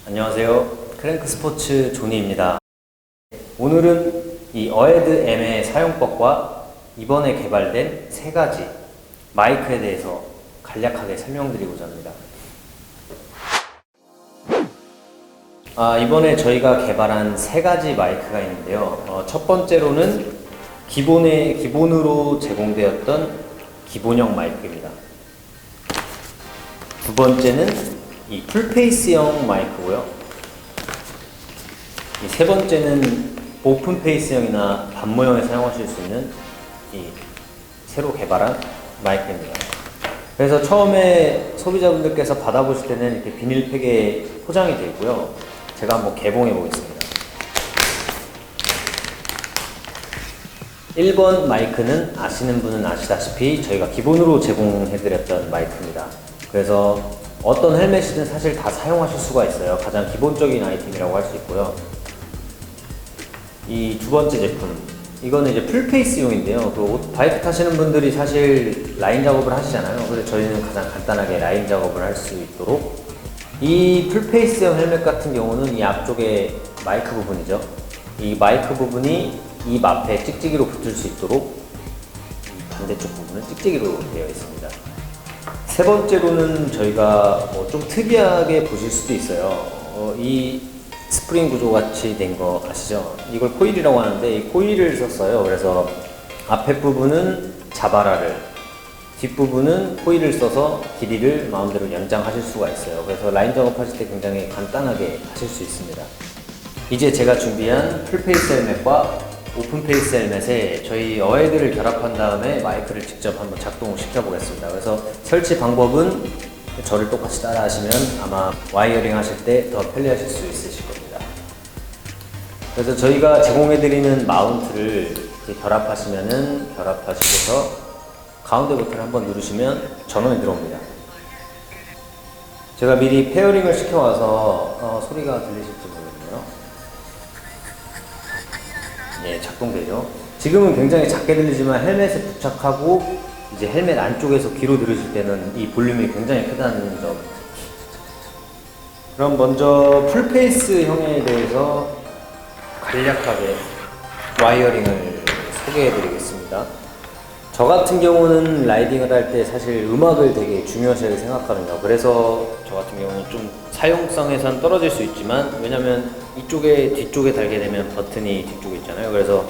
안녕하세요. 크랭크 스포츠 조니입니다. 오늘은 이 어헤드 M의 사용법과 이번에 개발된 세 가지 마이크에 대해서 간략하게 설명드리고자 합니다. 이번에 저희가 개발한 세 가지 마이크가 있는데요. 첫 번째로는 기본으로 제공되었던 기본형 마이크입니다. 두 번째는 이 풀페이스형 마이크고요. 이 세 번째는 오픈 페이스형이나 반모형에 사용하실 수 있는 이 새로 개발한 마이크입니다. 그래서 처음에 소비자분들께서 받아보실 때는 이렇게 비닐팩에 포장이 되어 있고요. 제가 한번 개봉해 보겠습니다. 1번 마이크는 아시는 분은 아시다시피 저희가 기본으로 제공해드렸던 마이크입니다. 그래서 어떤 헬멧이든 사실 다 사용하실 수가 있어요. 가장 기본적인 아이템이라고 할 수 있고요. 이 두 번째 제품, 이거는 이제 풀페이스용인데요. 바이크 타시는 분들이 사실 라인 작업을 하시잖아요. 그래서 저희는 가장 간단하게 라인 작업을 할 수 있도록, 이 풀페이스형 헬멧 같은 경우는 이 앞쪽에 마이크 부분이죠. 이 마이크 부분이 이 앞에 찍찍이로 붙을 수 있도록 이 반대쪽 부분은 찍찍이로 되어 있습니다. 세 번째로는 저희가 좀 특이하게 보실 수도 있어요. 이 스프링 구조 같이 된 거 아시죠? 이걸 코일이라고 하는데 이 코일을 썼어요. 그래서 앞에 부분은 자바라를, 뒷부분은 코일을 써서 길이를 마음대로 연장하실 수가 있어요. 그래서 라인 작업하실 때 굉장히 간단하게 하실 수 있습니다. 이제 제가 준비한 풀페이스 헬멧과 오픈 페이스 헬멧에 저희 어헤드를 결합한 다음에 마이크를 직접 한번 작동을 시켜보겠습니다. 그래서 설치 방법은 저를 똑같이 따라 하시면 아마 와이어링 하실 때 더 편리하실 수 있으실 겁니다. 그래서 저희가 제공해드리는 마운트를 이렇게 결합하시면은, 결합하시고서 가운데 버튼을 한번 누르시면 전원이 들어옵니다. 제가 미리 페어링을 시켜와서 소리가 들리실지 모르겠네요. 예, 작동되죠. 지금은 굉장히 작게 들리지만 헬멧에 부착하고 이제 헬멧 안쪽에서 귀로 들으실 때는 이 볼륨이 굉장히 크다는 점. 그럼 먼저 풀페이스형에 대해서 간략하게 와이어링을 소개해 드리겠습니다. 저 같은 경우는 라이딩을 할 때 사실 음악을 되게 중요시 생각하거든요. 그래서 저 같은 경우는 좀 사용성에선 떨어질 수 있지만, 왜냐면 뒤쪽에 달게 되면 버튼이 뒤쪽에 있잖아요. 그래서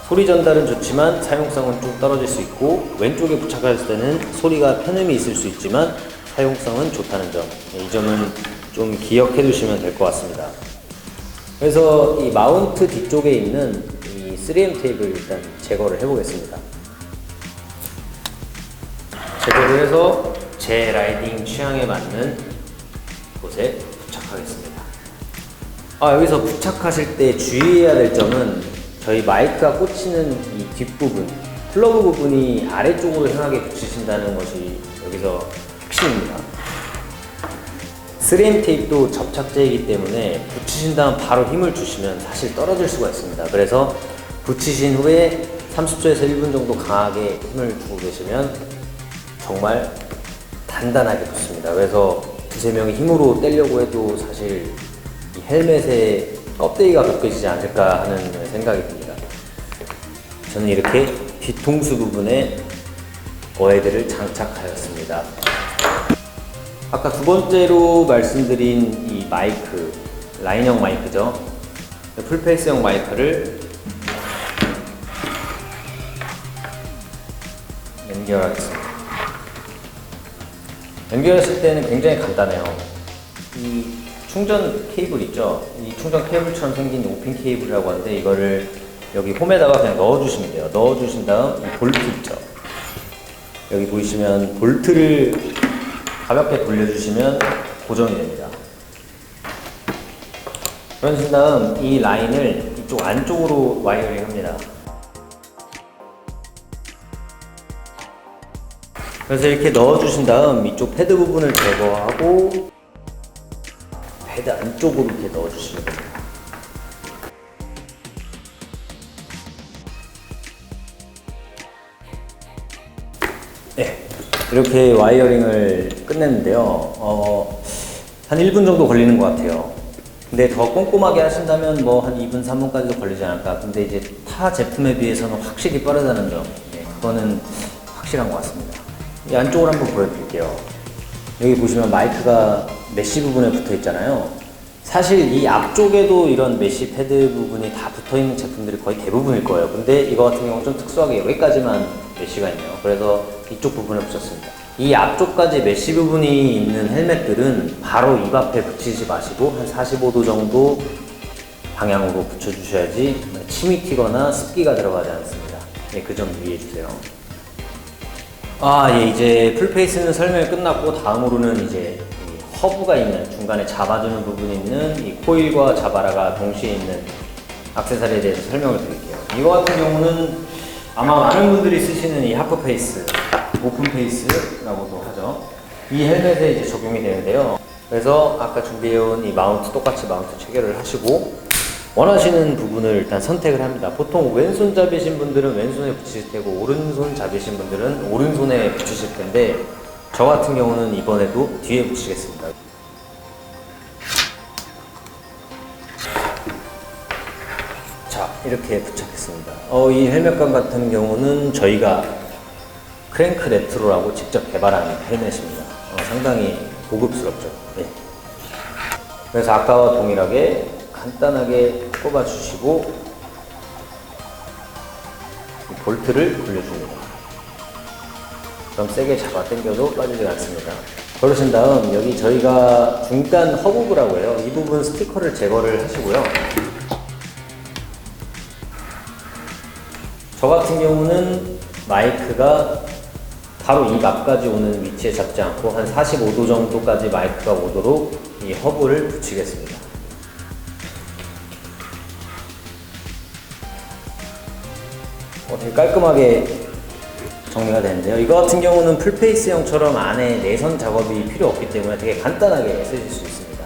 소리 전달은 좋지만 사용성은 좀 떨어질 수 있고, 왼쪽에 부착했을 때는 소리가 편음이 있을 수 있지만 사용성은 좋다는 점, 이 점은 좀 기억해 두시면 될 것 같습니다. 그래서 이 마운트 뒤쪽에 있는 이 3M 테이프를 일단 제거를 해 보겠습니다. 제거를 해서 제 라이딩 취향에 맞는 곳에 부착하겠습니다. 여기서 부착하실 때 주의해야 될 점은, 저희 마이크가 꽂히는 이 뒷부분, 플러그 부분이 아래쪽으로 향하게 붙이신다는 것이 여기서 핵심입니다. 3M 테이프도 접착제이기 때문에 붙이신 다음 바로 힘을 주시면 사실 떨어질 수가 있습니다. 그래서 붙이신 후에 30초에서 1분 정도 강하게 힘을 주고 계시면 정말 단단하게 붙습니다. 그래서 두세 명이 힘으로 떼려고 해도 사실 이 헬멧에 껍데기가 벗겨지지 않을까 하는 생각이 듭니다. 저는 이렇게 뒤통수 부분에 어헤드를 장착하였습니다. 아까 두 번째로 말씀드린 이 마이크, 라인형 마이크죠. 풀페이스형 마이크를 연결하겠습니다. 연결했을 때는 굉장히 간단해요. 이 충전 케이블 있죠? 이 충전 케이블처럼 생긴 오핀 케이블이라고 하는데, 이거를 여기 홈에다가 그냥 넣어주시면 돼요. 넣어주신 다음 이 볼트 있죠? 여기 보이시면 볼트를 가볍게 돌려주시면 고정이 됩니다. 그러신 다음 이 라인을 이쪽 안쪽으로 와이어링 합니다. 그래서 이렇게 넣어주신 다음 이쪽 패드 부분을 제거하고 패드 안쪽으로 이렇게 넣어주시면 됩니다. 네, 이렇게 와이어링을 끝냈는데요. 한 1분 정도 걸리는 것 같아요. 근데 더 꼼꼼하게 하신다면 뭐 한 2분, 3분까지도 걸리지 않을까. 근데 이제 타 제품에 비해서는 확실히 빠르다는 점, 그거는 확실한 것 같습니다. 이 안쪽을 한번 보여드릴게요. 여기 보시면 마이크가 메쉬 부분에 붙어 있잖아요. 사실 이 앞쪽에도 이런 메쉬 패드 부분이 다 붙어 있는 제품들이 거의 대부분일 거예요. 근데 이거 같은 경우는 좀 특수하게 여기까지만 메쉬가 있네요. 그래서 이쪽 부분을 붙였습니다. 이 앞쪽까지 메쉬 부분이 있는 헬멧들은 바로 입 앞에 붙이지 마시고 한 45도 정도 방향으로 붙여주셔야지 침이 튀거나 습기가 들어가지 않습니다. 그 점 유의해 주세요. 이제 풀페이스는 설명이 끝났고 다음으로는 이제 이 허브가 있는 중간에 잡아주는 부분이 있는 이 코일과 자바라가 동시에 있는 액세서리에 대해서 설명을 드릴게요. 이거 같은 경우는 아마 많은 분들이 쓰시는 이 하프 페이스, 오픈 페이스라고도 하죠. 이 헬멧에 이제 적용이 되는데요. 그래서 아까 준비해온 이 마운트 똑같이 마운트 체결을 하시고 원하시는 부분을 일단 선택을 합니다. 보통 왼손잡이신 분들은 왼손에 붙이실 테고 오른손잡이신 분들은 오른손에 붙이실 텐데 저 같은 경우는 이번에도 뒤에 붙이겠습니다. 자, 이렇게 부착했습니다. 이 헬멧감 같은 경우는 저희가 크랭크 레트로라고 직접 개발한 헬멧입니다. 상당히 고급스럽죠. 네. 그래서 아까와 동일하게 간단하게 꼽아주시고 볼트를 굴려줍니다. 그럼 세게 잡아 당겨도 빠지지 않습니다. 그러신 다음 여기 저희가 중간 허브라고 해요. 이 부분 스티커를 제거를 하시고요. 저 같은 경우는 마이크가 바로 입 앞까지 오는 위치에 잡지 않고 한 45도 정도까지 마이크가 오도록 이 허브를 붙이겠습니다. 되게 깔끔하게 정리가 되는데요. 이거 같은 경우는 풀페이스형처럼 안에 내선 작업이 필요 없기 때문에 되게 간단하게 쓰실 수 있습니다.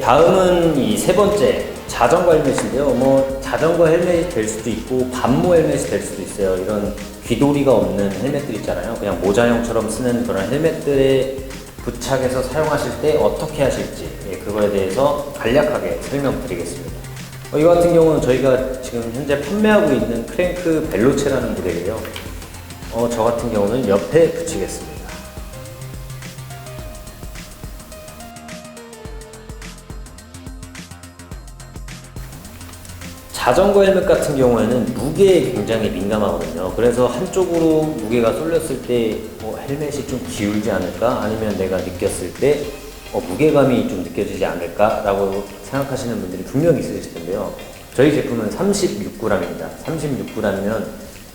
다음은 이 세 번째 자전거 헬멧인데요. 뭐 자전거 헬멧이 될 수도 있고 반모 헬멧이 될 수도 있어요. 이런 귀돌이가 없는 헬멧들 있잖아요. 그냥 모자형처럼 쓰는 그런 헬멧들에 부착해서 사용하실 때 어떻게 하실지 그거에 대해서 간략하게 설명드리겠습니다. 이거 같은 경우는 저희가 지금 현재 판매하고 있는 크랭크 벨로체라는 모델이에요. 저 같은 경우는 옆에 붙이겠습니다. 자전거 헬멧 같은 경우에는 무게에 굉장히 민감하거든요. 그래서 한쪽으로 무게가 쏠렸을 때 헬멧이 좀 기울지 않을까? 아니면 내가 느꼈을 때 무게감이 좀 느껴지지 않을까? 라고 생각하시는 분들이 분명히 있으실 텐데요. 저희 제품은 36g입니다. 36g이면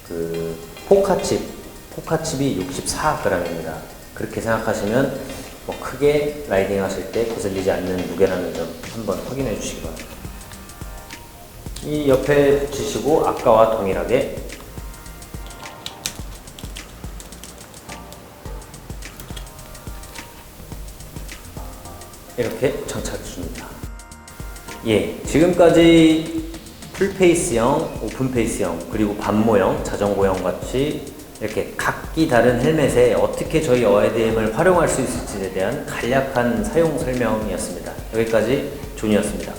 그 포카칩이 64g입니다. 그렇게 생각하시면 크게 라이딩 하실 때 거슬리지 않는 무게라는 점 한번 확인해 주시기 바랍니다. 이 옆에 붙이시고 아까와 동일하게 이렇게 장착해 줍니다. 지금까지 풀페이스형, 오픈페이스형, 그리고 반모형, 자전거형 같이 이렇게 각기 다른 헬멧에 어떻게 저희 어에드엠을 활용할 수 있을지에 대한 간략한 사용 설명이었습니다. 여기까지 존이었습니다.